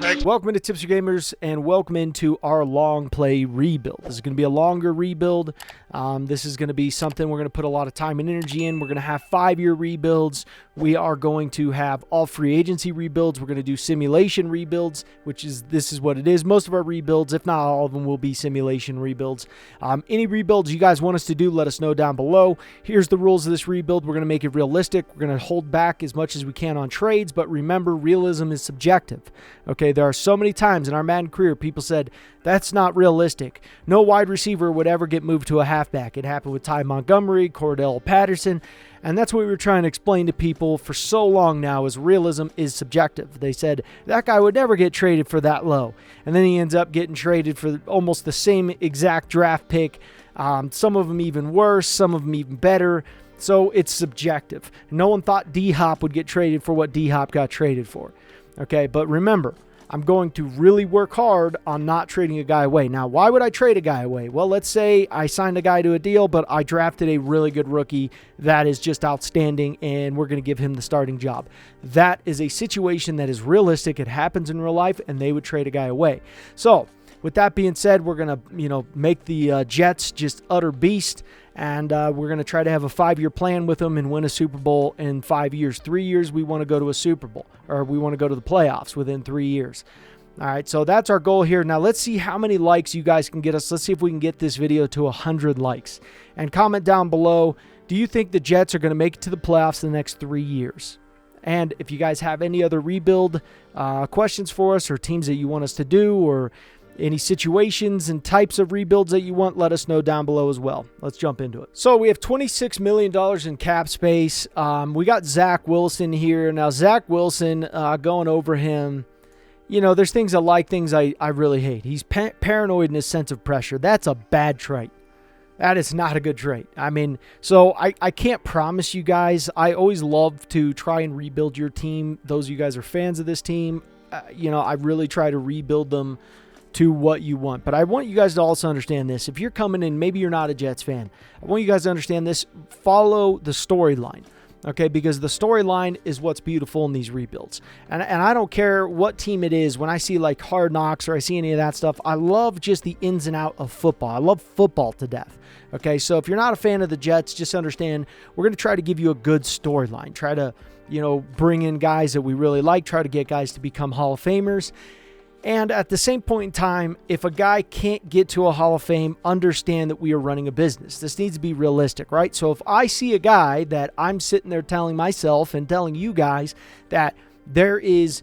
Welcome to Tips for Gamers, and welcome into our long play rebuild. This is going to be a longer rebuild. This is going to be something we're going to put a lot of time and energy in. We're going to have 5-year rebuilds. We are going to have all free agency rebuilds. We're going to do simulation rebuilds, this is what it is. Most of our rebuilds, if not all of them, will be simulation rebuilds. Any rebuilds you guys want us to do, let us know down below. Here's the rules of this rebuild. We're going to make it realistic. We're going to hold back as much as we can on trades, but remember, realism is subjective. Okay, there are so many times in our Madden career people said, that's not realistic. No wide receiver would ever get moved to a halfback. It happened with Ty Montgomery, Cordell Patterson, and that's what we were trying to explain to people for so long now, is realism is subjective. They said, that guy would never get traded for that low. And then he ends up getting traded for almost the same exact draft pick. Some of them even worse, some of them even better. So it's subjective. No one thought D-Hop would get traded for what D-Hop got traded for. Okay, but remember, I'm going to really work hard on not trading a guy away. Now, why would I trade a guy away? Well, let's say I signed a guy to a deal, but I drafted a really good rookie that is just outstanding, and we're going to give him the starting job. That is a situation that is realistic. It happens in real life, and they would trade a guy away. So, with that being said, we're going to, make the Jets just utter beast, and we're going to try to have a 5-year plan with them and win a Super Bowl in 5 years. 3 years, we want to go to a Super Bowl, or we want to go to the playoffs within 3 years. All right, so that's our goal here. Now, let's see how many likes you guys can get us. Let's see if we can get this video to 100 likes. And comment down below, do you think the Jets are going to make it to the playoffs in the next 3 years? And if you guys have any other rebuild questions for us, or teams that you want us to do, or any situations and types of rebuilds that you want, let us know down below as well. Let's jump into it. So we have $26 million in cap space. We got Zach Wilson here. Now, Zach Wilson, going over him, there's things I like, things I really hate. He's paranoid in his sense of pressure. That's a bad trait. That is not a good trait. So I can't promise you guys. I always love to try and rebuild your team. Those of you guys are fans of this team. I really try to rebuild them to what you want. But I want you guys to also understand this. If you're coming in, maybe you're not a Jets fan, I want you guys to understand this. Follow the storyline, okay? Because the storyline is what's beautiful in these rebuilds. And I don't care what team it is. When I see like Hard Knocks or I see any of that stuff, I love just the ins and out of football. I love football to death. Okay, so if you're not a fan of the Jets, just understand we're going to try to give you a good storyline. Try to, bring in guys that we really like. Try to get guys to become Hall of Famers. And at the same point in time, if a guy can't get to a Hall of Fame, understand that we are running a business. This needs to be realistic, right? So if I see a guy that I'm sitting there telling myself and telling you guys that there is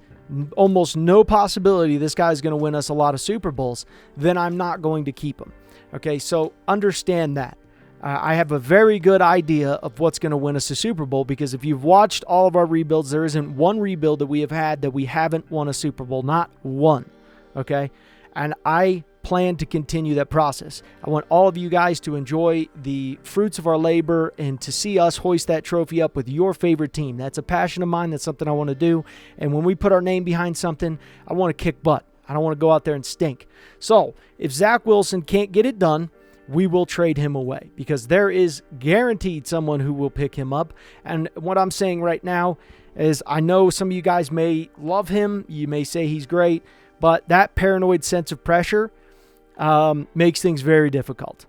almost no possibility this guy is going to win us a lot of Super Bowls, then I'm not going to keep him. Okay, so understand that. I have a very good idea of what's going to win us a Super Bowl, because if you've watched all of our rebuilds, there isn't one rebuild that we have had that we haven't won a Super Bowl. Not one. Okay? And I plan to continue that process. I want all of you guys to enjoy the fruits of our labor and to see us hoist that trophy up with your favorite team. That's a passion of mine. That's something I want to do. And when we put our name behind something, I want to kick butt. I don't want to go out there and stink. So if Zach Wilson can't get it done, we will trade him away, because there is guaranteed someone who will pick him up. And what I'm saying right now is, I know some of you guys may love him. You may say he's great, but that paranoid sense of pressure makes things very difficult.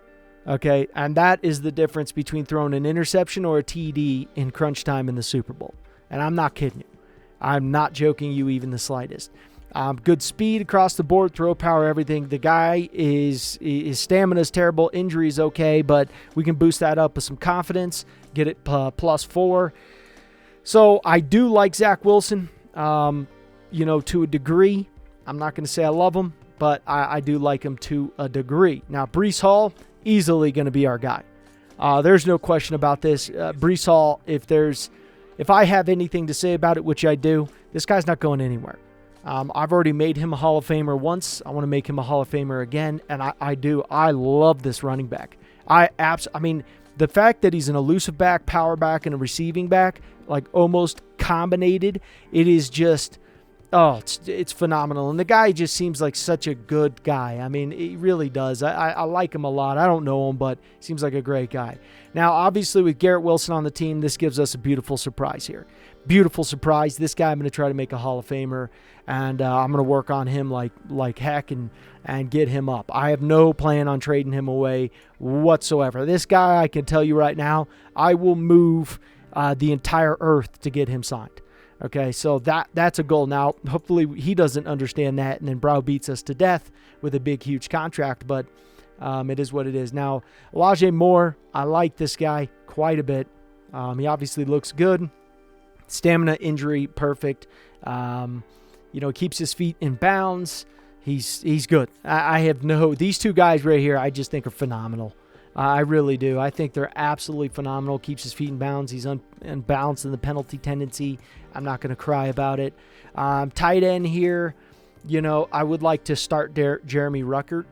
Okay, and that is the difference between throwing an interception or a TD in crunch time in the Super Bowl. And I'm not kidding you. I'm not joking you even the slightest. Good speed across the board, throw power, everything. The guy his stamina is terrible. Injury is okay, but we can boost that up with some confidence. Get it +4. So I do like Zach Wilson, to a degree. I'm not going to say I love him, but I do like him to a degree. Now, Breece Hall, easily going to be our guy. There's no question about this. Breece Hall, if I have anything to say about it, which I do, this guy's not going anywhere. I've already made him a Hall of Famer once. I want to make him a Hall of Famer again, and I do. I love this running back. The fact that he's an elusive back, power back, and a receiving back, like almost combinated, it is just, it's phenomenal. And the guy just seems like such a good guy. He really does. I like him a lot. I don't know him, but he seems like a great guy. Now, obviously, with Garrett Wilson on the team, this gives us a beautiful surprise here, beautiful surprise. This guy I'm going to try to make a Hall of Famer, and I'm going to work on him like heck and get him up. I have no plan on trading him away whatsoever. This guy, I can tell you right now, I will move the entire earth to get him signed. Okay, so that's a goal. Now, hopefully he doesn't understand that and then browbeats us to death with a big, huge contract, but it is what it is. Now, Elijah Moore, I like this guy quite a bit. He obviously looks good. Stamina, injury, perfect. Keeps his feet in bounds. He's good. I have these two guys right here I just think are phenomenal. I really do. I think they're absolutely phenomenal. Keeps his feet in bounds. He's unbalanced in the penalty tendency. I'm not going to cry about it. Tight end here, I would like to start Jeremy Ruckert.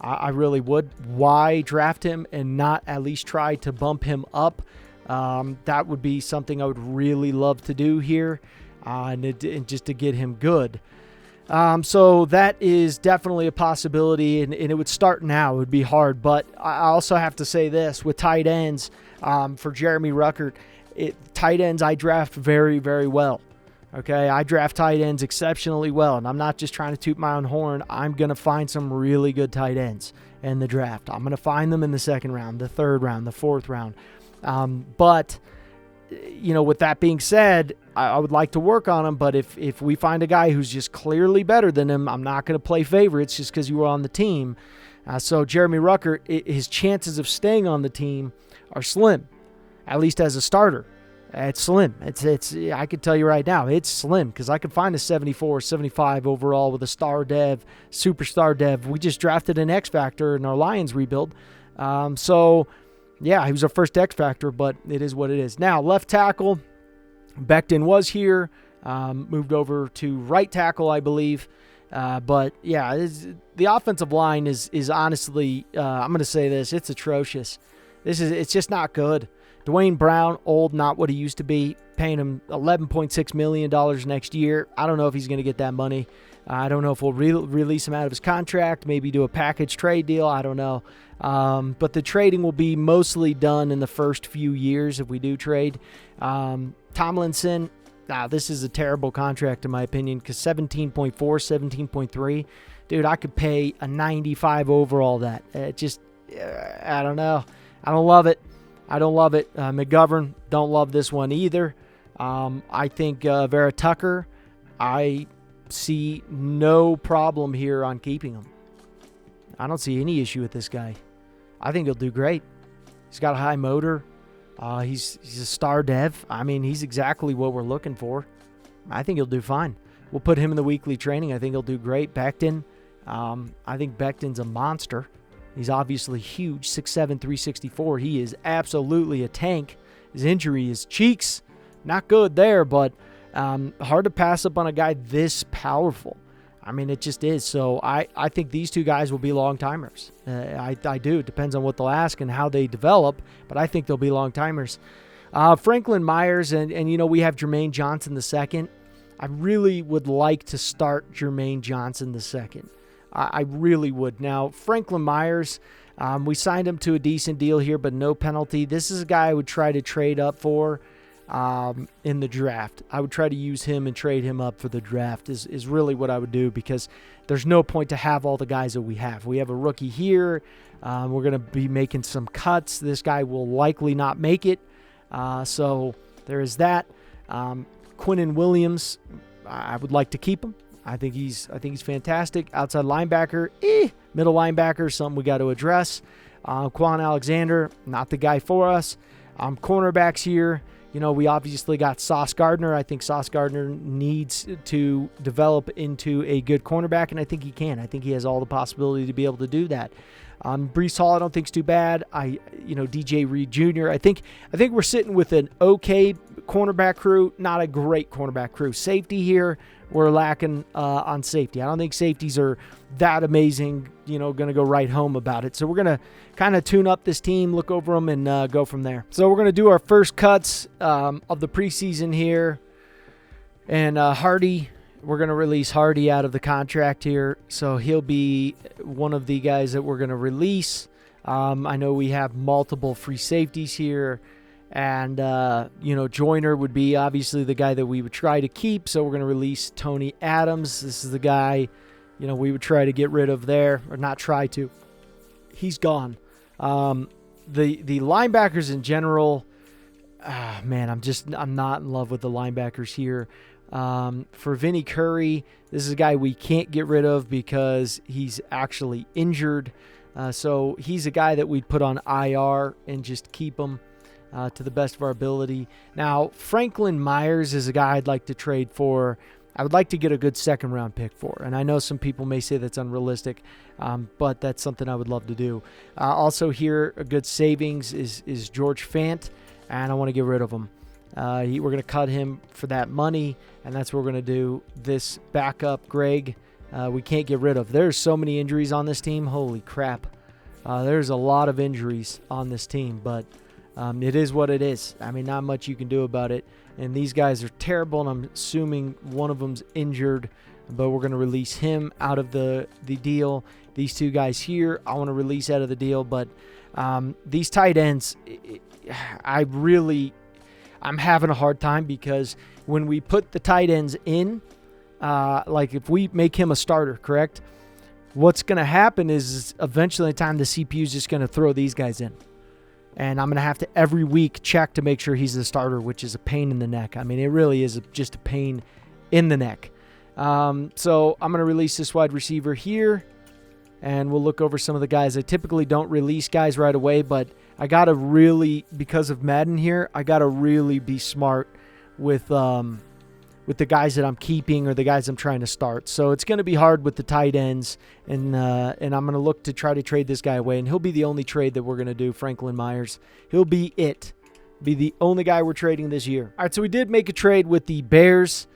I really would. Why draft him and not at least try to bump him up? That would be something I would really love to do here, and just to get him good. So that is definitely a possibility, and it would start now. It would be hard, but I also have to say this with tight ends for Jeremy Ruckert. Tight ends I draft very, very well. Okay, I draft tight ends exceptionally well, and I'm not just trying to toot my own horn. I'm going to find some really good tight ends in the draft. I'm going to find them in the second round, the third round, the fourth round. But with that being said, I would like to work on him, but if we find a guy who's just clearly better than him, I'm not going to play favorites just because you were on the team. So Jeremy Ruckert, his chances of staying on the team are slim, at least as a starter. It's slim. It's I can tell you right now, it's slim because I could find a 74, 75 overall with a star dev, superstar dev. We just drafted an X Factor in our Lions rebuild. So, yeah, he was our first X Factor, but it is what it is. Now, left tackle, Becton was here, moved over to right tackle, I believe. But, yeah, the offensive line is honestly, I'm going to say this, it's atrocious. It's just not good. Dwayne Brown, old, not what he used to be, paying him $11.6 million next year. I don't know if he's going to get that money. I don't know if we'll release him out of his contract, maybe do a package trade deal. I don't know. But the trading will be mostly done in the first few years if we do trade. Tomlinson, this is a terrible contract in my opinion because 17.4, 17.3. Dude, I could pay a 95 overall that. I don't know. I don't love it. McGovern, don't love this one either. I think Vera Tucker, I see no problem here on keeping him. I don't see any issue with this guy. I think he'll do great. He's got a high motor. He's a star dev. I mean, he's exactly what we're looking for. I think he'll do fine. We'll put him in the weekly training. I think he'll do great. Becton, I think Becton's a monster. He's obviously huge, 6'7", 364. He is absolutely a tank. His injury is cheeks. Not good there, but hard to pass up on a guy this powerful. I mean, it just is. So I think these two guys will be long-timers. I do. It depends on what they'll ask and how they develop, but I think they'll be long-timers. Franklin Myers, and we have Jermaine Johnson II. I really would like to start Jermaine Johnson II. I really would. Now, Franklin Myers, we signed him to a decent deal here, but no penalty. This is a guy I would try to trade up for in the draft. I would try to use him and trade him up for the draft is really what I would do because there's no point to have all the guys that we have. We have a rookie here. We're going to be making some cuts. This guy will likely not make it. So there is that. Quinnen Williams, I would like to keep him. I think he's fantastic. Outside linebacker, middle linebacker, something we got to address. Quan Alexander, not the guy for us. Cornerbacks here, we obviously got Sauce Gardner. I think Sauce Gardner needs to develop into a good cornerback, and I think he can. I think he has all the possibility to be able to do that. Breece Hall, I don't think is too bad. DJ Reed Jr. I think we're sitting with an okay cornerback crew, not a great cornerback crew. Safety here, we're lacking on safety. I don't think safeties are that amazing, going to go right home about it. So we're going to kind of tune up this team, look over them, and go from there. So we're going to do our first cuts of the preseason here. And Hardy, we're going to release Hardy out of the contract here. So he'll be one of the guys that we're going to release. I know we have multiple free safeties here. And, Joyner would be obviously the guy that we would try to keep. So we're going to release Tony Adams. This is the guy, we would try to get rid of there, or not try to. He's gone. The linebackers in general, man, I'm not in love with the linebackers here. For Vinny Curry, this is a guy we can't get rid of because he's actually injured. So he's a guy that we'd put on IR and just keep him to the best of our ability. Now, Franklin Myers is a guy I'd like to trade for. I would like to get a good second-round pick for. And I know some people may say that's unrealistic, but that's something I would love to do. Also here, a good savings is George Fant, and I want to get rid of him. We're going to cut him for that money, and that's what we're going to do. This backup, Greg, we can't get rid of. There's so many injuries on this team. Holy crap. There's a lot of injuries on this team, but it is what it is. I mean, not much you can do about it. And these guys are terrible, and I'm assuming one of them's injured, but we're going to release him out of the deal. These two guys here, I want to release out of the deal, but these tight ends, I'm having a hard time because when we put the tight ends in, like if we make him a starter, correct? What's going to happen is eventually the time the CPU is just going to throw these guys in. And I'm going to have to every week check to make sure he's the starter, which is a pain in the neck. I mean, it really is just a pain in the neck. So I'm going to release this wide receiver here, and we'll look over some of the guys. I typically don't release guys right away, but I got to really, because of Madden here, I got to really be smart with the guys that I'm keeping or the guys I'm trying to start. So it's going to be hard with the tight ends, and I'm going to look to try to trade this guy away, and he'll be the only trade that we're going to do, Franklin Myers. He'll be the only guy we're trading this year. All right, so we did make a trade with the Bears.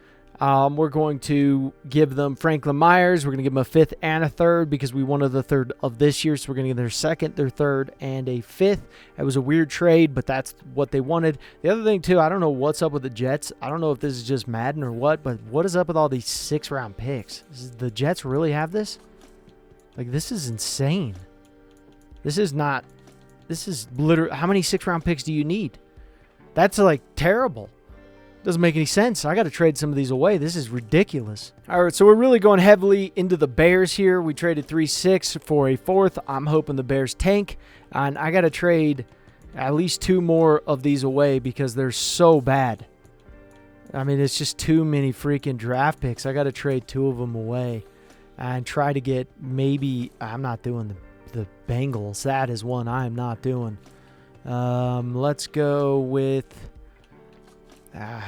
We're going to give them Franklin Myers. We're going to give them a 5th and a 3rd because we wanted the 3rd of this year. So we're going to give their 2nd, their 3rd, and a 5th. It was a weird trade, but that's what they wanted. The other thing, too, I don't know what's up with the Jets. I don't know if this is just Madden or what, but what is up with all these 6th-round picks? Does the Jets really have this? Like, this is insane. This is literally, how many 6th-round picks do you need? That's, like, terrible. Doesn't make any sense. I got to trade some of these away. This is ridiculous. All right, so we're really going heavily into the Bears here. We traded 3-6 for a 4th. I'm hoping the Bears tank. And I got to trade at least 2 more of these away because they're so bad. I mean, it's just too many freaking draft picks. I got to trade 2 of them away and try to get maybe, I'm not doing the Bengals. That is one I am not doing. Let's go with...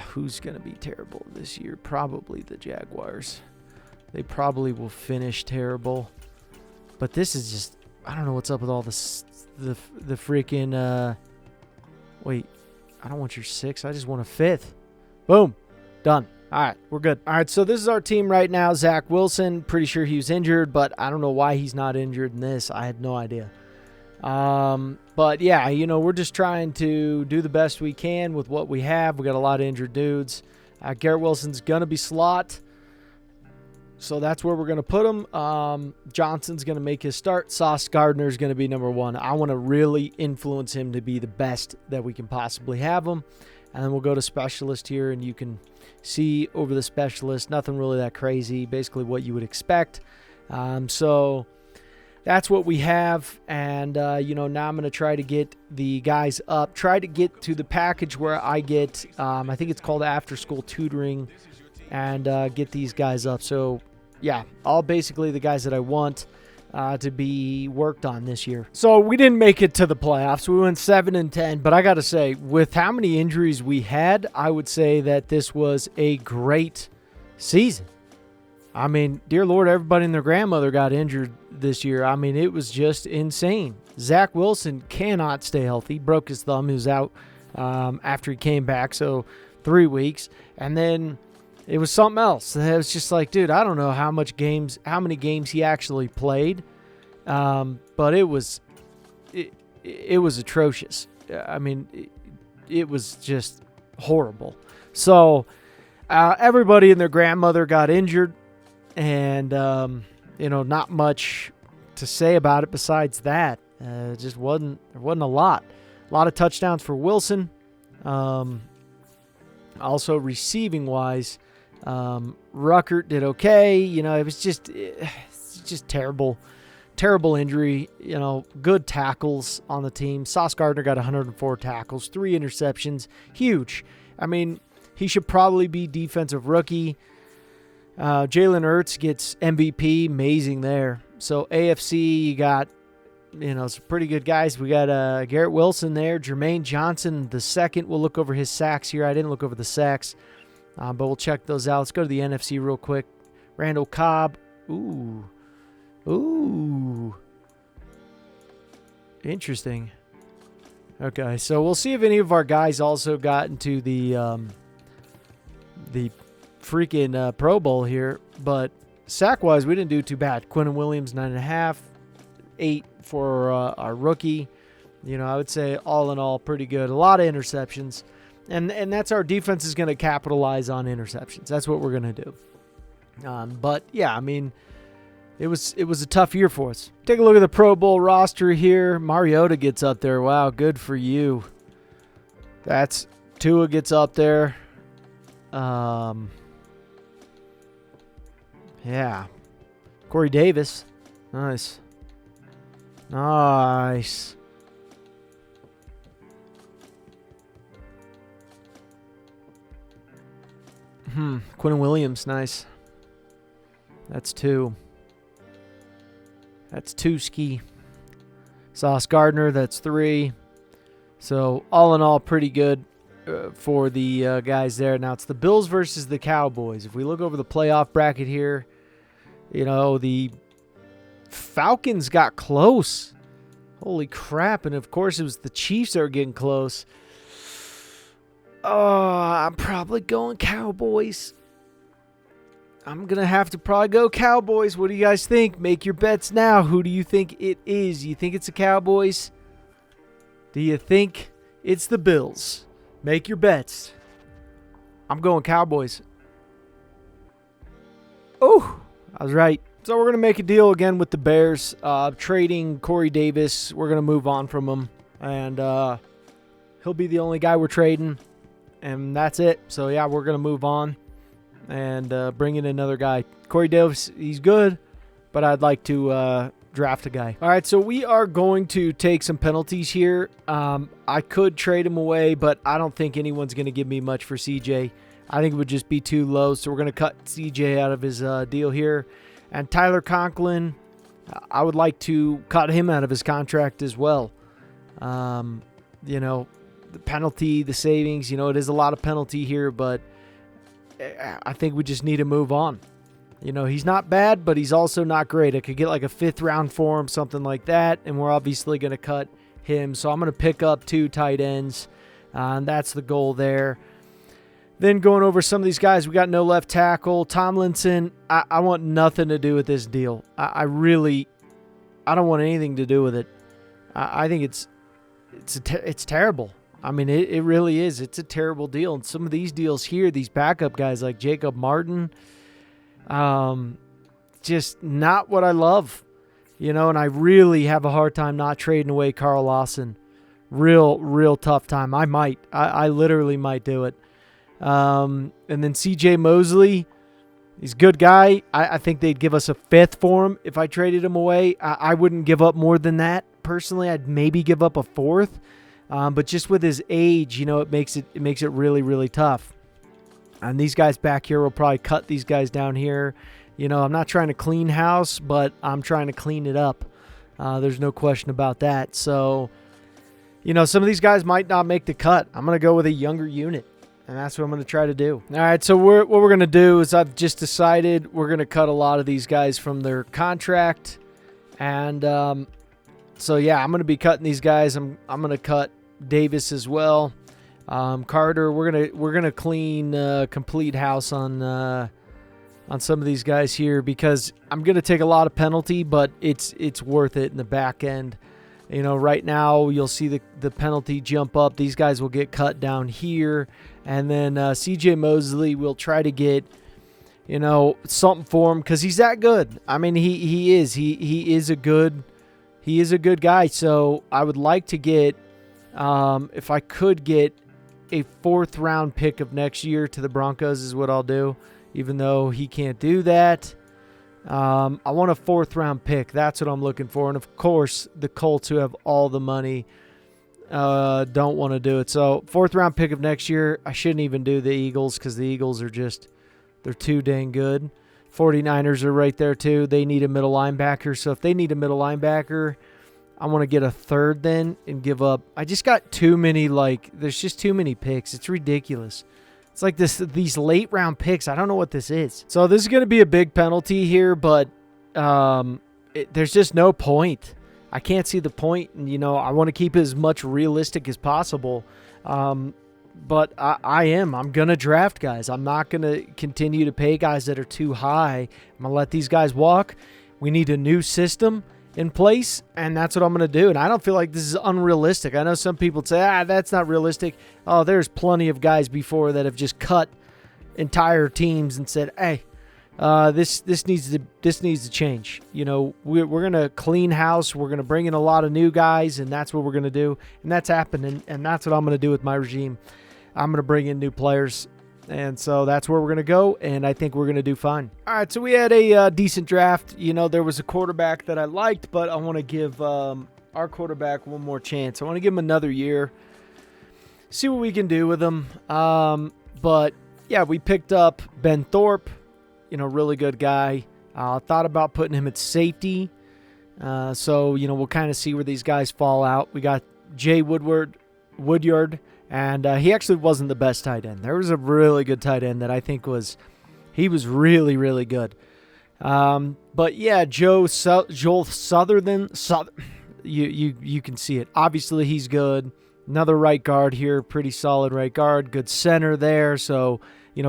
who's going to be terrible this year? Probably the Jaguars. They probably will finish terrible. But this is just... I don't know what's up with all this... The freaking... wait. I don't want your 6. I just want a 5th. Boom. Done. All right. We're good. All right. So this is our team right now. Zach Wilson. Pretty sure he was injured, but I don't know why he's not injured in this. I had no idea. But yeah, we're just trying to do the best we can with what we have. We got a lot of injured dudes. Garrett Wilson's going to be slot. So that's where we're going to put him. Johnson's going to make his start. Sauce Gardner's going to be number 1. I want to really influence him to be the best that we can possibly have him. And then we'll go to specialist here, and you can see over the specialist, nothing really that crazy, basically what you would expect. So that's what we have, and, now I'm going to try to get the guys up, try to get to the package where I get, I think it's called after-school tutoring, and get these guys up. So, yeah, all basically the guys that I want to be worked on this year. So we didn't make it to the playoffs. We went 7-10, but I got to say, with how many injuries we had, I would say that this was a great season. I mean, dear Lord, everybody and their grandmother got injured this year. I mean, it was just insane. Zach Wilson cannot stay healthy. Broke his thumb. He was out after he came back, so 3 weeks. And then it was something else. It was just like, dude, I don't know how many games he actually played, but it was atrocious. I mean, it was just horrible. So everybody and their grandmother got injured. And, not much to say about it besides that. There wasn't a lot. A lot of touchdowns for Wilson. Also, receiving-wise, Ruckert did okay. You know, it was just terrible. Terrible injury. You know, good tackles on the team. Sauce Gardner got 104 tackles, 3 interceptions. Huge. I mean, he should probably be defensive rookie. Jalen Hurts gets MVP. Amazing there. So AFC, you got, you know, some pretty good guys. We got Garrett Wilson there. Jermaine Johnson the second. We'll look over his sacks here. I didn't look over the sacks, but we'll check those out. Let's go to the NFC real quick. Randall Cobb. Ooh. Interesting. Okay, so we'll see if any of our guys also got into the freaking Pro Bowl here. But sack-wise, we didn't do too bad. Quinnen Williams, 9.5. 8 for our rookie. You know, I would say all in all, pretty good. A lot of interceptions. And that's our defense is going to capitalize on interceptions. That's what we're going to do. But, yeah, I mean, it was a tough year for us. Take a look at the Pro Bowl roster here. Mariota gets up there. Wow, good for you. That's Tua gets up there. Yeah. Corey Davis. Nice. Nice. Quinnen Williams, nice. That's 2. That's 2 ski. Sauce Gardner, that's 3. So all in all, pretty good for the guys there. Now it's the Bills versus the Cowboys. If we look over the playoff bracket here, you know, the Falcons got close. Holy crap. And of course it was the Chiefs that were getting close. I'm probably going Cowboys. I'm going to have to probably go Cowboys. What do you guys think? Make your bets now. Who do you think it is? You think it's the Cowboys? Do you think it's the Bills? Make your bets. I'm going Cowboys. Oh, I was right. So we're going to make a deal again with the Bears. Trading Corey Davis. We're going to move on from him. And he'll be the only guy we're trading. And that's it. So, yeah, we're going to move on and bring in another guy. Corey Davis, he's good, but I'd like to draft a guy. All right, so we are going to take some penalties here. I could trade him away, but I don't think anyone's going to give me much for CJ. I think it would just be too low, so we're going to cut CJ out of his deal here. And Tyler Conklin, I would like to cut him out of his contract as well. You know, the penalty, the savings, you know, it is a lot of penalty here, but I think we just need to move on. You know, he's not bad, but he's also not great. I could get like a 5th round for him, something like that, and we're obviously going to cut him. So I'm going to pick up 2 tight ends, and that's the goal there. Then going over some of these guys, we got no left tackle. Tomlinson, I want nothing to do with this deal. I don't want anything to do with it. I think it's terrible. I mean, it really is. It's a terrible deal. And some of these deals here, these backup guys like Jacob Martin, just not what I love. You know, and I really have a hard time not trading away Carl Lawson. Real tough time. I literally might do it. And then CJ Mosley, he's a good guy. I think they'd give us a 5th for him if I traded him away. I wouldn't give up more than that. Personally, I'd maybe give up a 4th. But just with his age, you know, it makes it really tough. And these guys back here will probably cut these guys down here. You know, I'm not trying to clean house, but I'm trying to clean it up. There's no question about that. So, you know, some of these guys might not make the cut. I'm going to go with a younger unit, and that's what I'm going to try to do. All right, so what we're going to do is I've just decided we're going to cut a lot of these guys from their contract. And so, yeah, I'm going to be cutting these guys. I'm going to cut Davis as well. Carter, we're gonna clean complete house on some of these guys here because I'm gonna take a lot of penalty, but it's worth it in the back end. You know, right now you'll see the penalty jump up. These guys will get cut down here, and then CJ Mosley will try to get, you know, something for him because he's that good. I mean, he is a good guy. So I would like to get. If I could get a 4th round pick of next year to the Broncos is what I'll do, even though he can't do that. I want a 4th round pick. That's what I'm looking for. And of course, the Colts, who have all the money, don't want to do it. So 4th round pick of next year. I shouldn't even do the Eagles because the Eagles are just, they're too dang good. 49ers are right there too. They need a middle linebacker. So if they need a middle linebacker, I want to get a 3rd then and give up. I just got too many, there's just too many picks. It's ridiculous. It's like these late round picks. I don't know what this is. So this is going to be a big penalty here, but there's just no point. I can't see the point, and, I want to keep it as much realistic as possible. But I'm going to draft guys. I'm not going to continue to pay guys that are too high. I'm going to let these guys walk. We need a new system in place, and that's what I'm going to do. And I don't feel like this is unrealistic. I know some people say, that's not realistic. Oh, there's plenty of guys before that have just cut entire teams and said, hey, this needs to change. We're going to clean house. We're going to bring in a lot of new guys, and that's what we're going to do. And that's happening, and that's what I'm going to do with my regime. I'm going to bring in new players. And so that's where we're going to go, and I think we're going to do fine. All right, so we had a decent draft. There was a quarterback that I liked, but I want to give our quarterback one more chance. I want to give him another year, see what we can do with him. But, yeah, we picked up Ben Thorpe, really good guy. Thought about putting him at safety. So, we'll kind of see where these guys fall out. We got Jay Woodyard. And he actually wasn't the best tight end. There was a really good tight end that I think was really, really good. But yeah, Joel Sutherland, you can see it. Obviously, he's good. Another right guard here, pretty solid right guard. Good center there. So,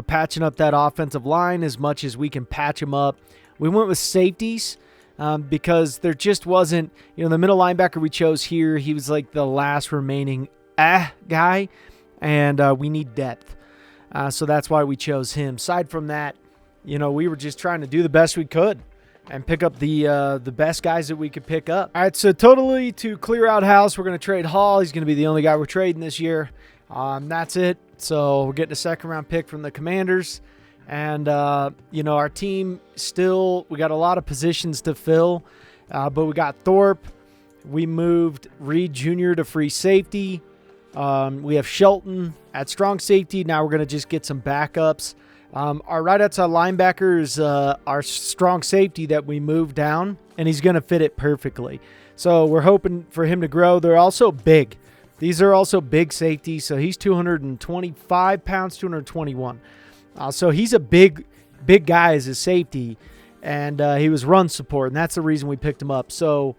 patching up that offensive line as much as we can patch them up. We went with safeties because there just wasn't, the middle linebacker we chose here, he was like the last remaining guy, and we need depth. So that's why we chose him. Aside from that, we were just trying to do the best we could and pick up the best guys that we could pick up. All right, so totally to clear out house, we're going to trade Hall. He's going to be the only guy we're trading this year. That's it. So we're getting a 2nd round pick from the Commanders. And, our team still, we got a lot of positions to fill, but we got Thorpe. We moved Reed Jr. to free safety. We have Shelton at strong safety. Now we're going to just get some backups. Our right outside linebacker is our strong safety that we moved down, and he's going to fit it perfectly. So we're hoping for him to grow. They're also big. These are also big safeties. So he's 225 pounds, 221. So he's a big guy as a safety, and he was run support, and that's the reason we picked him up. So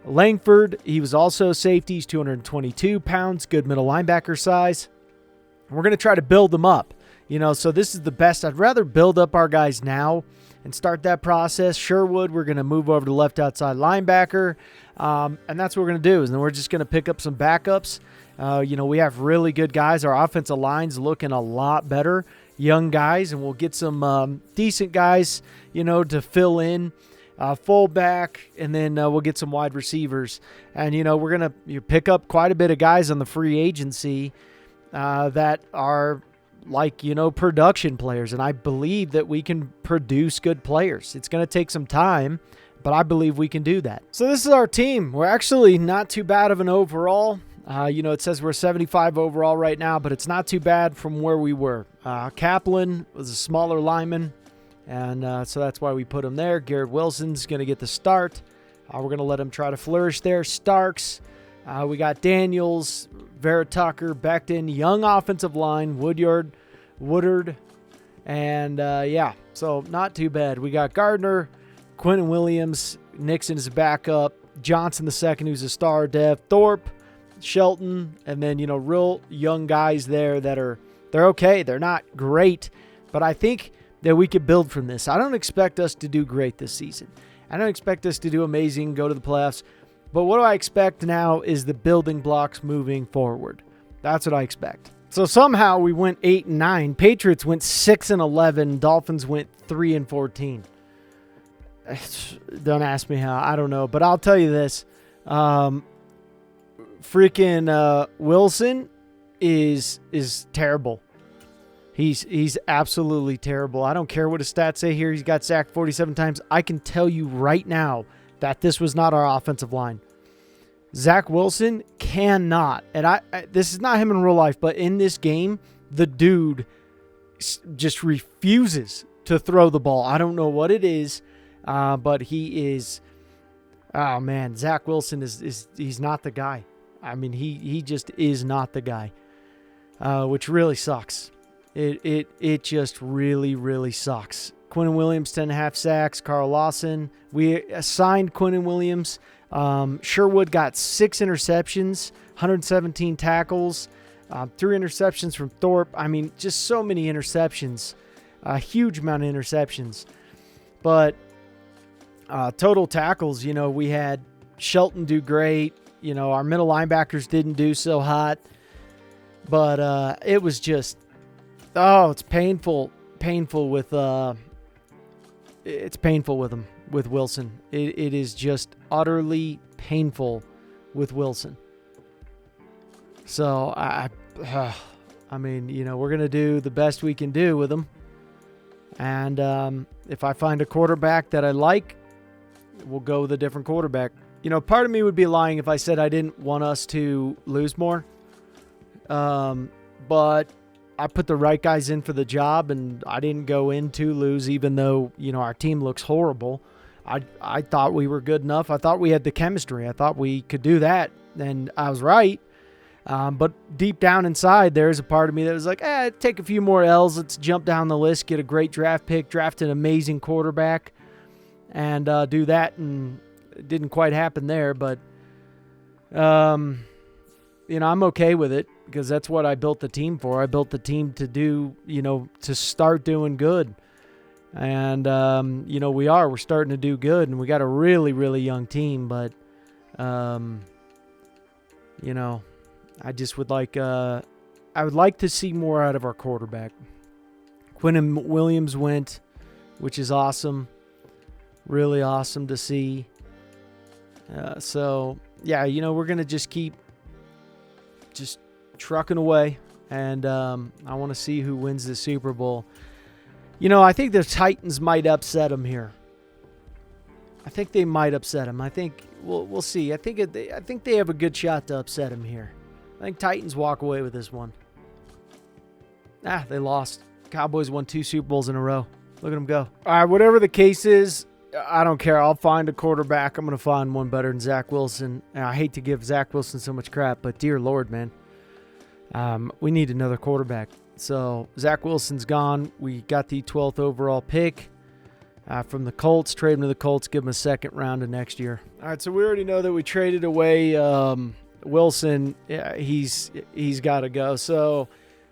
Langford, he was also safety. He's 222 pounds, good middle linebacker size. We're going to try to build them up, so this is the best. I'd rather build up our guys now and start that process. Sherwood, we're going to move over to left outside linebacker, and that's what we're going to do. And then we're just going to pick up some backups. We have really good guys. Our offensive line's looking a lot better, young guys, and we'll get some decent guys, to fill in. Fullback, and then we'll get some wide receivers. And, we're going to pick up quite a bit of guys on the free agency that are production players. And I believe that we can produce good players. It's going to take some time, but I believe we can do that. So this is our team. We're actually not too bad of an overall. It says we're 75 overall right now, but it's not too bad from where we were. Kaplan was a smaller lineman. And so that's why we put him there. Garrett Wilson's going to get the start. We're going to let him try to flourish there. Starks. We got Daniels, Vera Tucker, Becton, young offensive line, Woodard. And, so not too bad. We got Gardner, Quentin Williams, Nixon is a backup, Johnson the second, who's a star dev, Thorpe, Shelton, and then, real young guys there they're okay. They're not great, but I think that we could build from this. I don't expect us to do great this season. I don't expect us to do amazing, go to the playoffs. But what do I expect now is the building blocks moving forward. That's what I expect. So somehow we went 8-9. Patriots went 6-11. Dolphins went 3-14. Don't ask me how. I don't know. But I'll tell you this. Wilson is terrible. He's absolutely terrible. I don't care what his stats say here. He's got sacked 47 times. I can tell you right now that this was not our offensive line. Zach Wilson cannot, and this is not him in real life, but in this game, the dude just refuses to throw the ball. I don't know what it is, but he is. Oh man, Zach Wilson he's not the guy. I mean, he just is not the guy, which really sucks. It just really, really sucks. Quinnen Williams, 10.5 sacks. Carl Lawson. We assigned Quinnen Williams. Sherwood got 6 interceptions, 117 tackles, 3 interceptions from Thorpe. I mean, just so many interceptions. A huge amount of interceptions. But total tackles, we had Shelton do great. Our middle linebackers didn't do so hot. But it was just... Oh, it's painful with him, with Wilson. It is just utterly painful with Wilson. So I mean, we're gonna do the best we can do with him. And if I find a quarterback that I like, we'll go with a different quarterback. Part of me would be lying if I said I didn't want us to lose more. But I put the right guys in for the job, and I didn't go in to lose, even though, our team looks horrible. I thought we were good enough. I thought we had the chemistry. I thought we could do that, and I was right. But deep down inside, there's a part of me that was like, take a few more L's. Let's jump down the list, get a great draft pick, draft an amazing quarterback, and do that. And it didn't quite happen there, but, I'm okay with it. Because that's what I built the team for. I built the team to do, to start doing good. And, we're starting to do good. And we got a really, really young team. But, I just would like, I would like to see more out of our quarterback. Quinnen Williams went, which is awesome. Really awesome to see. So, yeah, we're going to just keep trucking away, and I want to see who wins the Super Bowl. I think the Titans might upset them here. I think they might upset them. I think we'll see. I think they have a good shot to upset them here. I think Titans walk away with this one. They lost. Cowboys won 2 Super Bowls in a row. Look at them go. All right, whatever the case is, I don't care. I'll find a quarterback. I'm going to find one better than Zach Wilson. And I hate to give Zach Wilson so much crap, but dear Lord, man. We need another quarterback. So Zach Wilson's gone. We got the 12th overall pick from the Colts. Trade him to the Colts. Give him a second round of next year. All right, so we already know that we traded away Wilson. Yeah, he's got to go. So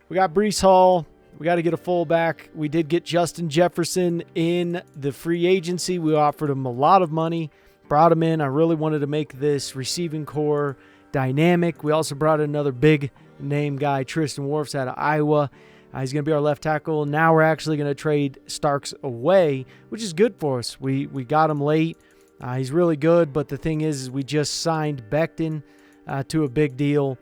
we got Breece Hall. We got to get a fullback. We did get Justin Jefferson in the free agency. We offered him a lot of money. Brought him in. I really wanted to make this receiving core dynamic. We also brought in another big name guy, Tristan Wirfs out of Iowa. He's going to be our left tackle. Now we're actually going to trade Starks away, which is good for us. We got him late. He's really good, but the thing is we just signed Becton to a big deal,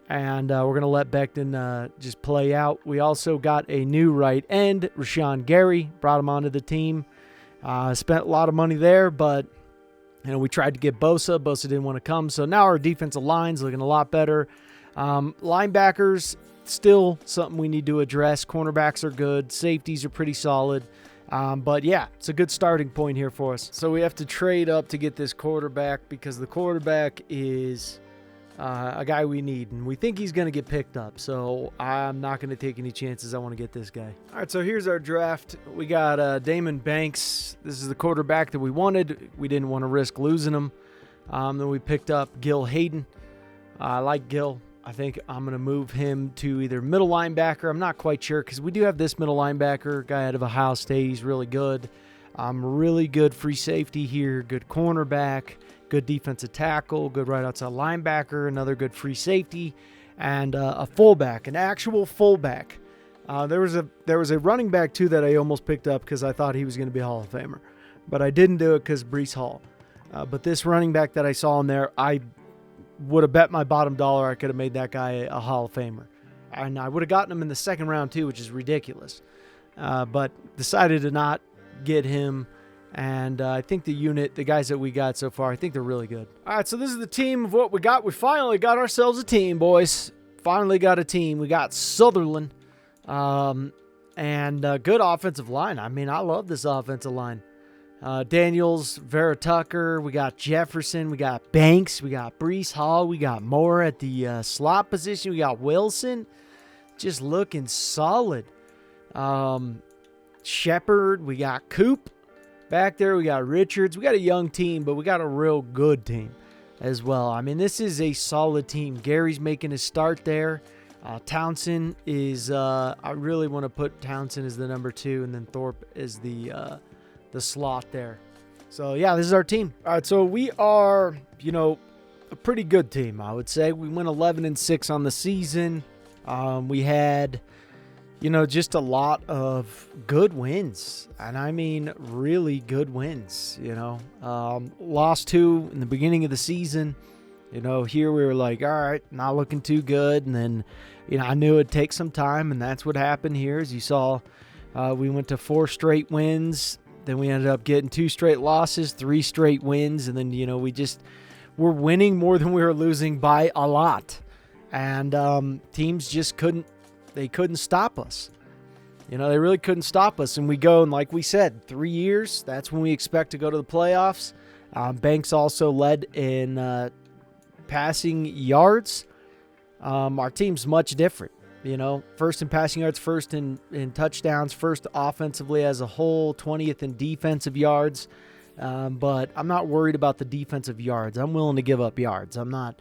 and we're going to let Becton just play out. We also got a new right end, Rashawn Gary, brought him onto the team. Spent a lot of money there, but we tried to get Bosa. Bosa didn't want to come, so now our defensive line's looking a lot better. Linebackers, still something we need to address. Cornerbacks are good. Safeties are pretty solid. But yeah, it's a good starting point here for us. So we have to trade up to get this quarterback because the quarterback is a guy we need, and we think he's going to get picked up. So I'm not going to take any chances. I want to get this guy. All right, so here's our draft. We got Damon Banks. This is the quarterback that we wanted. We didn't want to risk losing him. Then we picked up Gil Hayden. I like Gil. I think I'm going to move him to either middle linebacker. I'm not quite sure because we do have this middle linebacker, guy out of Ohio State. He's really good. Really good free safety here, good cornerback, good defensive tackle, good right outside linebacker, another good free safety, and a fullback, an actual fullback. There was a running back, too, that I almost picked up because I thought he was going to be a Hall of Famer. But I didn't do it because Breece Hall. But this running back that I saw in there, I would have bet my bottom dollar I could have made that guy a Hall of Famer. And I would have gotten him in the second round too, which is ridiculous. But decided to not get him. And I think the guys that we got so far, I think they're really good. All right, so this is the team of what we got. We finally got ourselves a team, boys. Finally got a team. We got Sutherland and good offensive line. I mean, I love this offensive line. Daniels, Vera Tucker, we got Jefferson, we got Banks, we got Brees Hall, we got Moore at the slot position, we got Wilson, just looking solid. Shepard, we got Coop back there, we got Richards. We got a young team, but we got a real good team as well. I mean, this is a solid team. Gary's making his start there. Townsend is, I really want to put Townsend as the number 2, and then Thorpe is the slot there. So, yeah, this is our team. All right, so we are, a pretty good team, I would say. We went 11-6 on the season. We had, just a lot of good wins. And I mean, really good wins, Lost 2 in the beginning of the season. Here we were like, all right, not looking too good. And then, I knew it'd take some time, and that's what happened here. As you saw, we went to 4 straight wins. Then we ended up getting 2 straight losses, 3 straight wins. And then, we're winning more than we were losing by a lot. And teams just couldn't stop us. They really couldn't stop us. And we go, and like we said, 3 years, that's when we expect to go to the playoffs. Banks also led in passing yards. Our team's much different. First in passing yards, first in touchdowns, first offensively as a whole, 20th in defensive yards. But I'm not worried about the defensive yards. I'm willing to give up yards. I'm not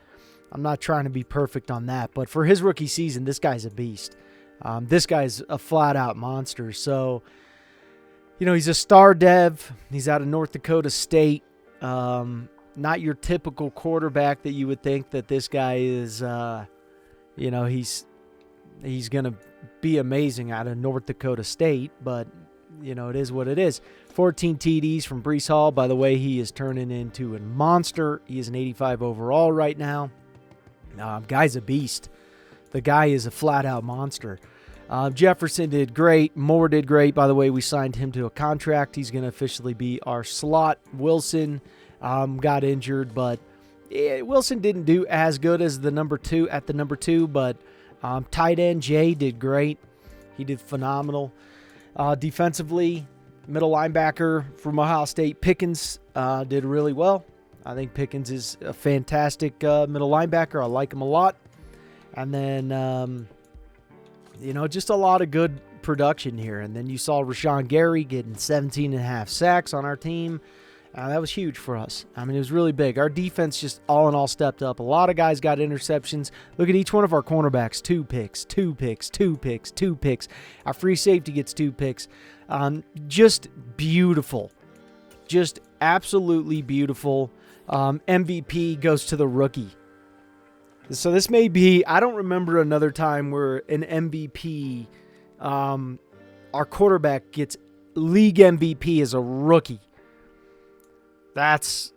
trying to be perfect on that. But for his rookie season, this guy's a beast. This guy's a flat-out monster. So, he's a star dev. He's out of North Dakota State. Not your typical quarterback that you would think that this guy is, he's going to be amazing out of North Dakota State, but, it is what it is. 14 TDs from Brees Hall. By the way, he is turning into a monster. He is an 85 overall right now. Guy's a beast. The guy is a flat-out monster. Jefferson did great. Moore did great. By the way, we signed him to a contract. He's going to officially be our slot. Wilson got injured, but Wilson didn't do as good as the number 2, but tight end Jay did great. He did phenomenal. Defensively, middle linebacker from Ohio State, Pickens, did really well. I think Pickens is a fantastic middle linebacker. I like him a lot. And then, just a lot of good production here. And then you saw Rashawn Gary getting 17.5 sacks on our team. That was huge for us. I mean, it was really big. Our defense just all in all stepped up. A lot of guys got interceptions. Look at each one of our cornerbacks. 2 picks, 2 picks, 2 picks, 2 picks. Our free safety gets 2 picks. Just beautiful. Just absolutely beautiful. MVP goes to the rookie. So this may be, I don't remember another time where an MVP, our quarterback gets league MVP as a rookie. That's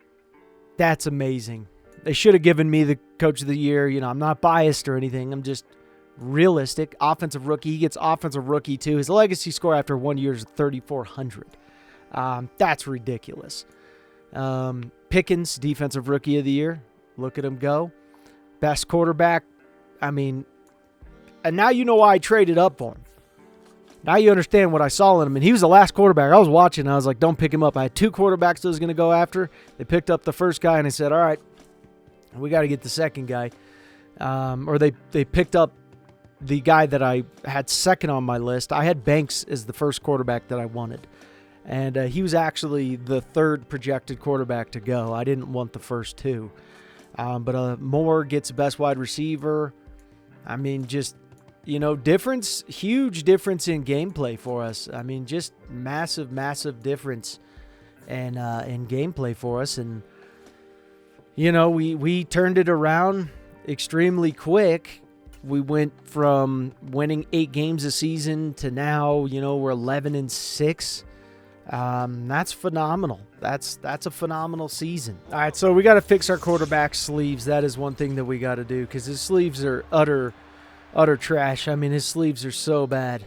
amazing. They should have given me the coach of the year. I'm not biased or anything. I'm just realistic. Offensive rookie. He gets offensive rookie too. His legacy score after 1 year is 3,400. That's ridiculous. Pickens, defensive rookie of the year. Look at him go. Best quarterback. I mean, and now you know why I traded up for him. Now you understand what I saw in him. And he was the last quarterback. I was watching. And I was like, don't pick him up. I had 2 quarterbacks I was going to go after. They picked up the first guy, and I said, all right, we got to get the second guy. Or they picked up the guy that I had second on my list. I had Banks as the first quarterback that I wanted. And he was actually the 3rd projected quarterback to go. I didn't want the first 2. But Moore gets best wide receiver. I mean, just, huge difference in gameplay for us. I mean, just massive, massive difference in gameplay for us. And, we turned it around extremely quick. We went from winning 8 games a season to now, we're 11-6. That's phenomenal. That's a phenomenal season. All right, so we got to fix our quarterback sleeves. That is one thing that we got to do because his sleeves are utter utter trash. I mean, his sleeves are so bad.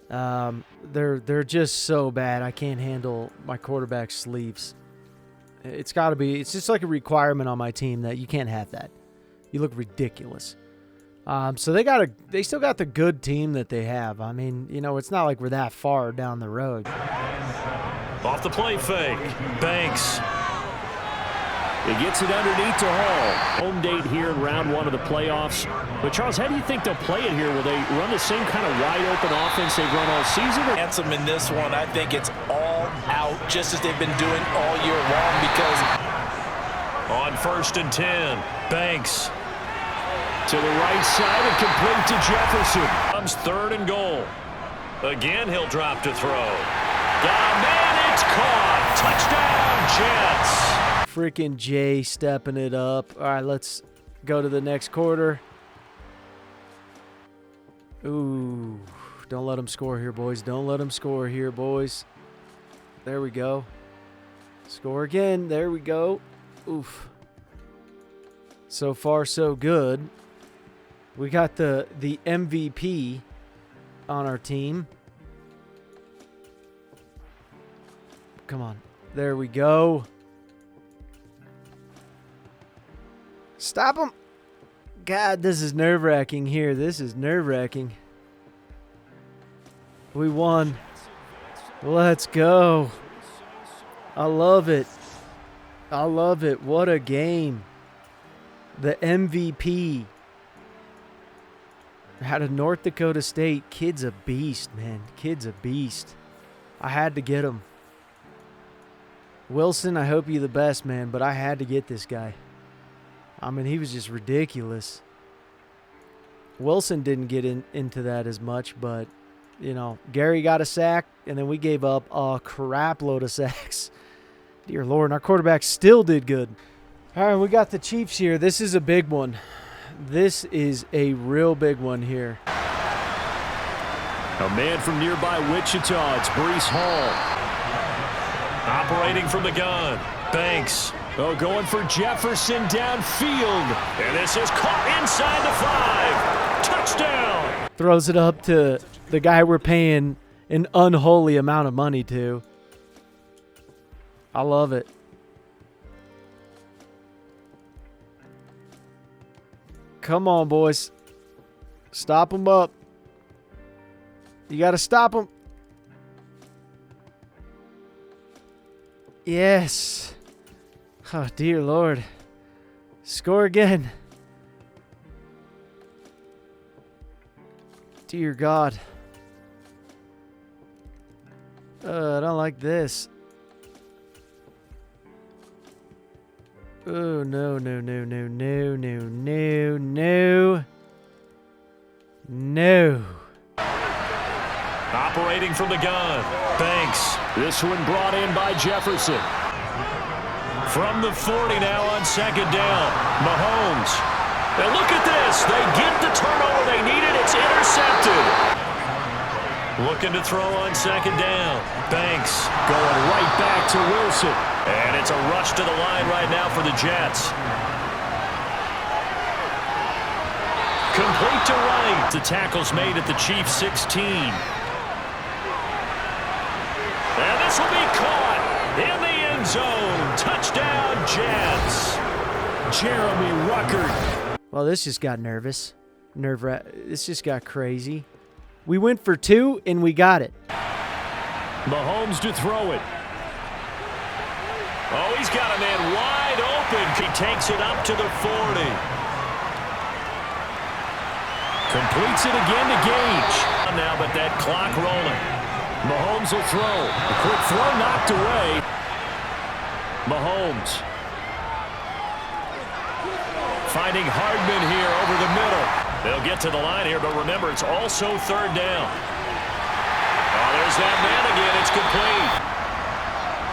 They're just so bad. I can't handle my quarterback's sleeves. It's got to be. It's just like a requirement on my team that you can't have that. You look ridiculous. So they still got the good team that they have. I mean, you know, it's not like we're that far down the road. Off the play fake, Banks. He gets it underneath to Hall. Home date here in round 1 of the playoffs. But, Charles, how do you think they'll play it here? Will they run the same kind of wide-open offense they've run all season? Handsome in this one. I think it's all out, just as they've been doing all year long, because on 1st and 10, Banks to the right side and complete to Jefferson. Comes 3rd and goal. Again, he'll drop to throw. Got a man, it's caught. Touchdown, Jets. Freaking Jay stepping it up. All right, let's go to the next quarter. Ooh, don't let them score here, boys. Don't let them score here, boys. There we go. Score again. There we go. Oof. So far, so good. We got the MVP on our team. Come on. There we go. Stop him. God, this is nerve-wracking here. This is nerve-wracking. We won. Let's go. I love it. I love it. What a game. The MVP out of North Dakota State. Kid's a beast, man. Kid's a beast. I had to get him. Wilson, I hope you're the best, man, but I had to get this guy. I mean, he was just ridiculous. Wilson didn't get into that as much, but, you know, Gary got a sack, and then we gave up a crap load of sacks. Dear Lord, and our quarterback still did good. All right, we got the Chiefs here. This is a big one. This is a real big one here. A man from nearby Wichita, it's Breece Hall. Operating from the gun, Banks. Oh, going for Jefferson downfield. And this is caught inside the 5. Touchdown. Throws it up to the guy we're paying an unholy amount of money to. I love it. Come on, boys. Stop them up. You got to stop them. Yes. Oh, dear Lord. Score again. Dear God. I don't like this. Oh, no, no, no, no, no, no, no, no. No. Operating from the gun, Banks. This one brought in by Jefferson. From the 40 now on 2nd down, Mahomes. And look at this. They get the turnover they needed. It's intercepted. Looking to throw on 2nd down. Banks going right back to Wilson. And it's a rush to the line right now for the Jets. Complete to right. The tackle's made at the Chiefs' 16. And this will be caught in the end zone. Touchdown, Jets. Jeremy Ruckert. Well, this just got nervous. This just got crazy. We went for 2, and we got it. Mahomes to throw it. Oh, he's got a man wide open. He takes it up to the 40. Completes it again to Gage. Now, but that clock rolling. Mahomes will throw. A quick throw knocked away. Mahomes. Finding Hardman here over the middle. They'll get to the line here, but remember, it's also 3rd down. Oh, there's that man again. It's complete.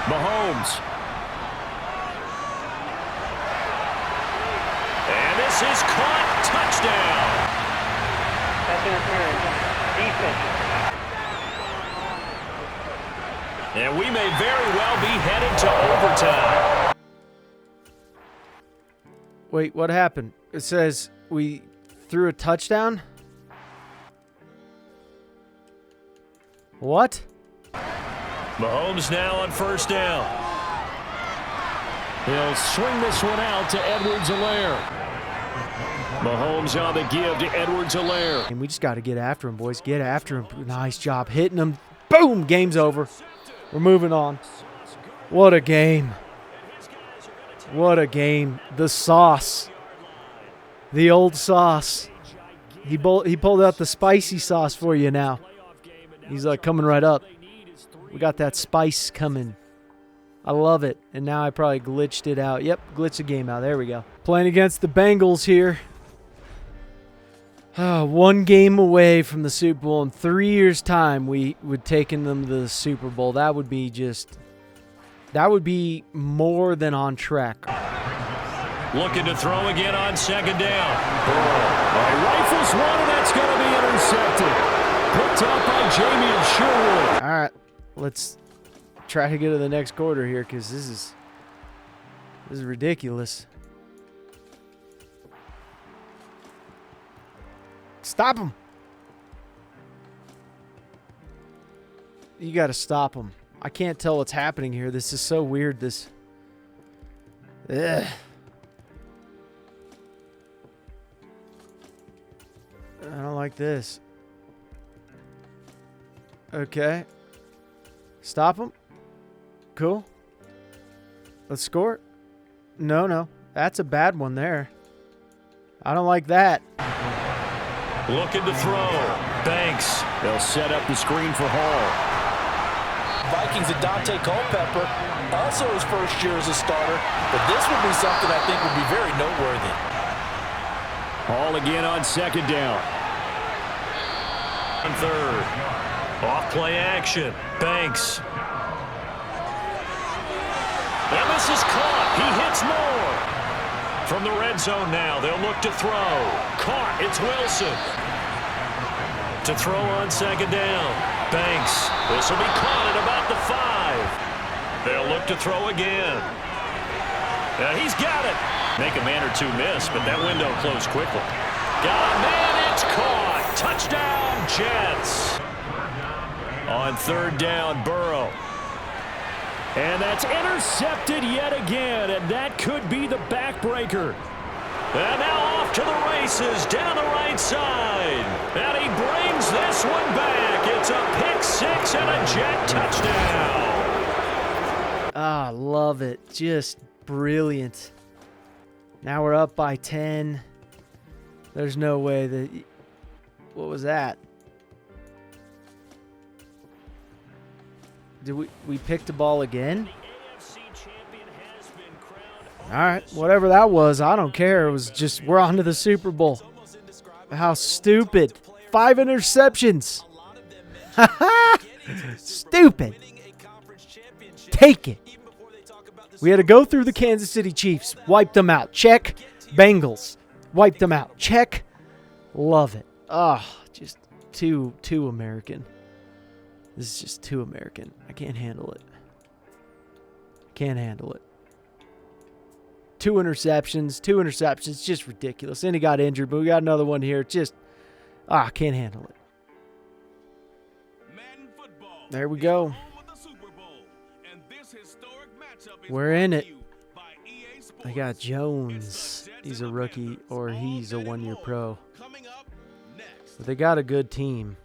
Mahomes. And this is caught. Touchdown. That's interference. Defense. And we may very well be headed to overtime. Wait, what happened? It says we threw a touchdown? What? Mahomes now on first down. He'll swing this one out to Edwards-Helaire. Mahomes on the give to Edwards-Helaire. And we just got to get after him, boys. Get after him. Nice job hitting him. Boom! Game's over. We're moving on. What a game. What a game. The sauce. The old sauce. He pulled out the spicy sauce for you now. He's like coming right up. We got that spice coming. I love it. And now I probably glitched it out. Yep, glitched the game out. There we go. Playing against the Bengals here. One game away from the Super Bowl. In 3 years' time, we would taking them to the Super Bowl. That would be more than on track. Looking to throw again on second down. Rifles one, and that's going to be intercepted. Picked up by Jamie Sherwood. All right, let's try to get to the next quarter here because this is ridiculous. Stop him. You got to stop him. I can't tell what's happening here. This is so weird. Ugh. I don't like this. Okay. Stop him. Cool. Let's score it. No. That's a bad one there. I don't like that. Looking to throw. Banks. They'll set up the screen for Hall. Vikings and Dante Culpepper, also his first year as a starter, but this would be something I think would be very noteworthy. Hall again on second down. On third. Off play action. Banks. And this is caught. He hits more. From the red zone now, they'll look to throw. Caught. It's Wilson. To throw on second down. Banks. This will be caught at about the 5. They'll look to throw again. He's got it. Make a man or two miss, but that window closed quickly. Got a man. It's caught. Touchdown, Jets. On third down, Burrow. And that's intercepted yet again, and that could be the backbreaker. And now off to the races down the right side. And he brings this one back. It's a pick six and a Jet touchdown. Ah, love it. Just brilliant. Now we're up by 10. There's no way that... What was that? Did we pick the ball again? All right, whatever that was, I don't care. It was just, we're on to the Super Bowl. How stupid. 5 interceptions. Stupid. Take it. We had to go through the Kansas City Chiefs. Wiped them out. Check. Bengals. Wiped them out. Check. Love it. Just too American. This is just too American. I can't handle it. Can't handle it. 2 interceptions. Just ridiculous. And he got injured, but we got another one here. Just, I can't handle it. There we go. We're in it. I got Jones. He's a rookie, or he's a 1-year pro. But they got a good team.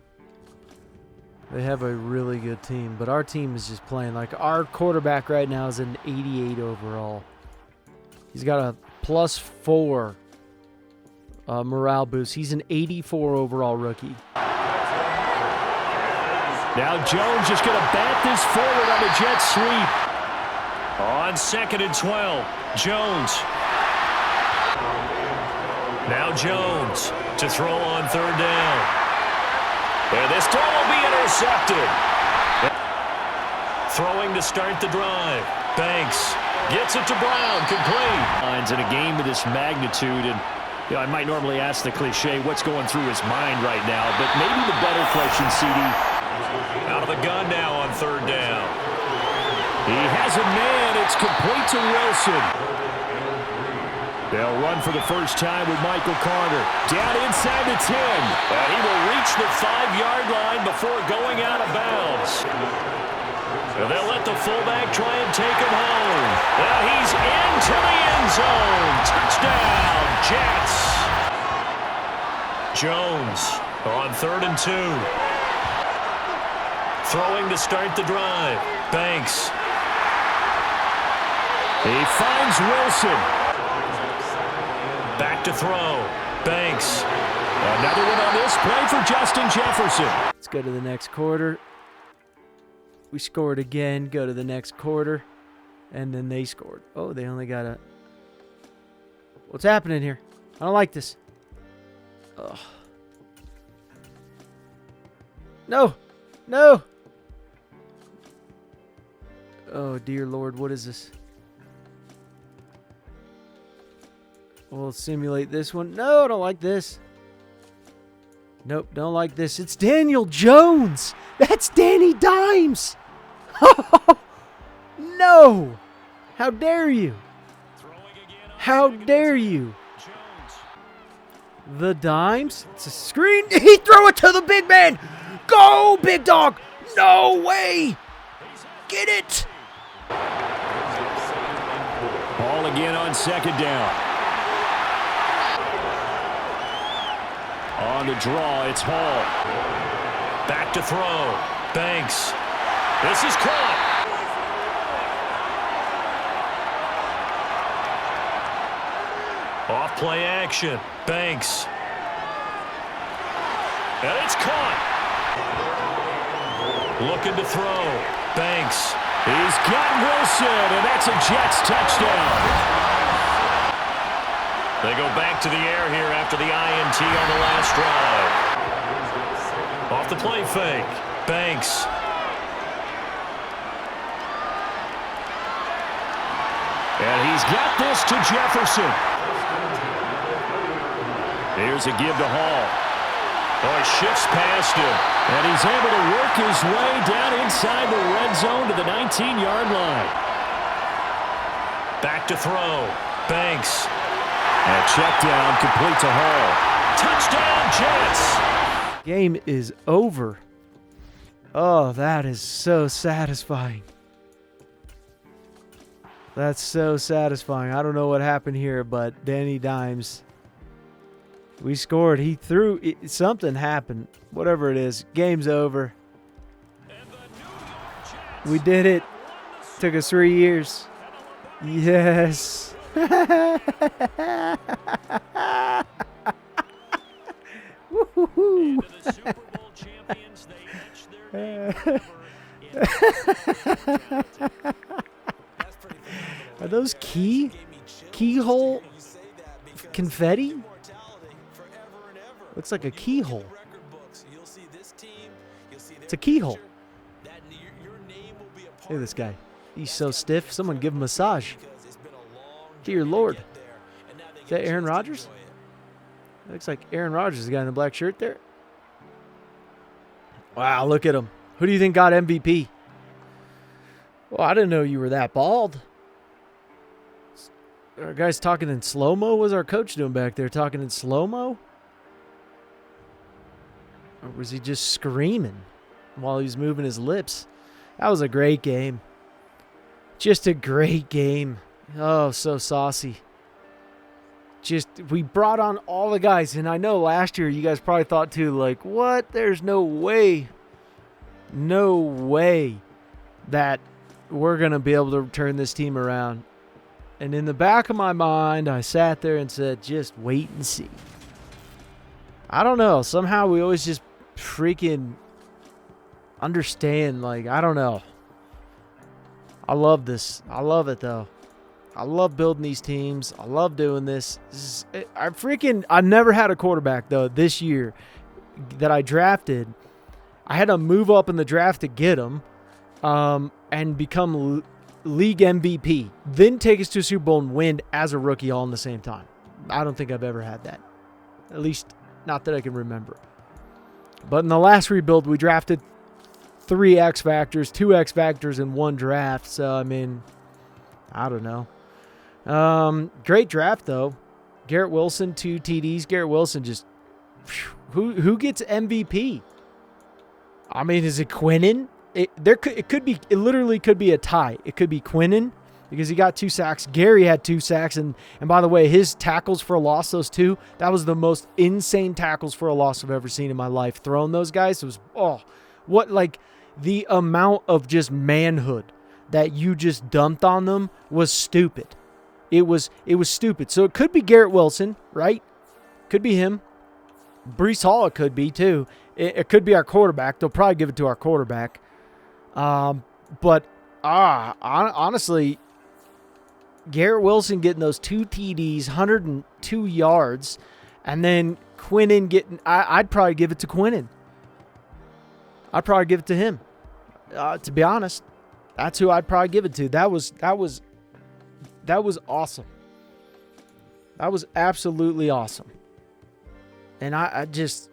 They have a really good team, but our team is just playing like our quarterback right now is an 88 overall. He's got a +4 morale boost. He's an 84 overall rookie. Now Jones just going to bat this forward on the jet sweep. On 2nd and 12, Jones. Now Jones to throw on 3rd down. And this throw will be intercepted. Throwing to start the drive. Banks gets it to Brown, complete. In a game of this magnitude, and I might normally ask the cliche, what's going through his mind right now, but maybe the better question, CD. Out of the gun now on 3rd down. He has a man. It's complete to Wilson. They'll run for the first time with Michael Carter. Down inside the 10. And he will reach the 5-yard line before going out of bounds. And they'll let the fullback try and take him home. Well, he's into the end zone. Touchdown, Jets. Jones on 3rd and 2. Throwing to start the drive. Banks. He finds Wilson. Back to throw. Banks. Another one on this play for Justin Jefferson. Let's go to the next quarter. We scored again. Go to the next quarter. And then they scored. Oh, they only got a... What's happening here? I don't like this. Ugh. No. No. Oh, dear Lord. What is this? We'll simulate this one. No, I don't like this. Nope, don't like this. It's Daniel Jones. That's Danny Dimes. No. How dare you? How dare you? The Dimes. It's a screen. He threw it to the big man. Go, big dog. No way. Get it. Ball again on 2nd down. On the draw, it's Hall. Back to throw. Banks. This is caught. Off play action. Banks. And it's caught. Looking to throw. Banks. He's got Wilson, and that's a Jets touchdown. They go back to the air here after the INT on the last drive. Off the play fake. Banks. And he's got this to Jefferson. Here's a give to Hall. Oh, he shifts past him. And he's able to work his way down inside the red zone to the 19-yard line. Back to throw. Banks. And check down complete to Hall. Touchdown, Jets. Game is over. Oh, that is so satisfying. That's so satisfying. I don't know what happened here, but Danny Dimes. We scored. He threw. Something happened. Whatever it is. Game's over. We did it. Took us 3 years. Yes. Woo-hoo-hoo. Are those keyhole confetti? Looks like a keyhole. It's a keyhole. Look at this guy. He's so stiff. Someone give him a massage. Dear Lord. Is that Aaron Rodgers? Looks like Aaron Rodgers, the guy in the black shirt there. Wow, look at him. Who do you think got MVP? Well, I didn't know you were that bald. Our guy's talking in slow-mo? What's our coach doing back there? Talking in slow-mo? Or was he just screaming while he was moving his lips? That was a great game. Just a great game. Oh, so saucy. We brought on all the guys. And I know last year you guys probably thought too, like, what? There's no way. No way that we're going to be able to turn this team around. And in the back of my mind, I sat there and said, just wait and see. I don't know. Somehow we always just freaking understand. Like, I don't know. I love this. I love it, though. I love building these teams. I love doing this. I never had a quarterback, though, this year that I drafted. I had to move up in the draft to get him and become league MVP. Then take us to a Super Bowl and win as a rookie all in the same time. I don't think I've ever had that. At least not that I can remember. But in the last rebuild, we drafted 3 X Factors, 2 X Factors in one draft. So, I mean, I don't know. Great draft, though. Garrett Wilson, 2 TDs. Garrett Wilson just... Who gets MVP? I mean, is it Quinnen? It literally could be a tie. It could be Quinnen because he got 2 sacks. Gary had 2 sacks. And by the way, his tackles for a loss, those 2, that was the most insane tackles for a loss I've ever seen in my life. Throwing those guys, it was, the amount of just manhood that you just dumped on them was stupid. It was stupid. So it could be Garrett Wilson, right? Could be him. Breece Hall it could be too. It could be our quarterback. They'll probably give it to our quarterback. Honestly, Garrett Wilson getting those 2 TDs, 102 yards, and then Quinnen getting... I'd probably give it to Quinnen. I'd probably give it to him. To be honest, that's who I'd probably give it to. That was awesome. That was absolutely awesome. And I just,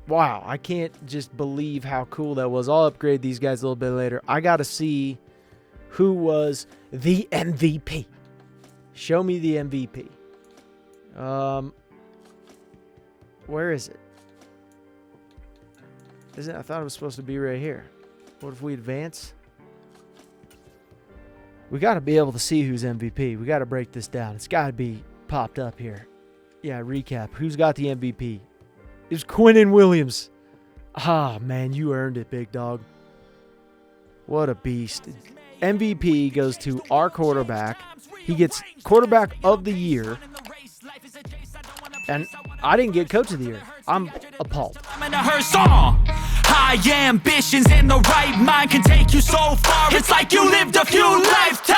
wow, I can't just believe how cool that was. I'll upgrade these guys a little bit later. I got to see who was the MVP. Show me the MVP. Where is it? I thought it was supposed to be right here. What if we advance? We got to be able to see who's MVP. We got to break this down. It's got to be popped up here. Yeah, recap. Who's got the MVP? It was Quinnen Williams. Ah, man, you earned it, big dog. What a beast. MVP goes to our quarterback. He gets quarterback of the year. And I didn't get coach of the year. I'm appalled. High ambitions and the right mind can take you so far. It's like you lived a few lifetimes.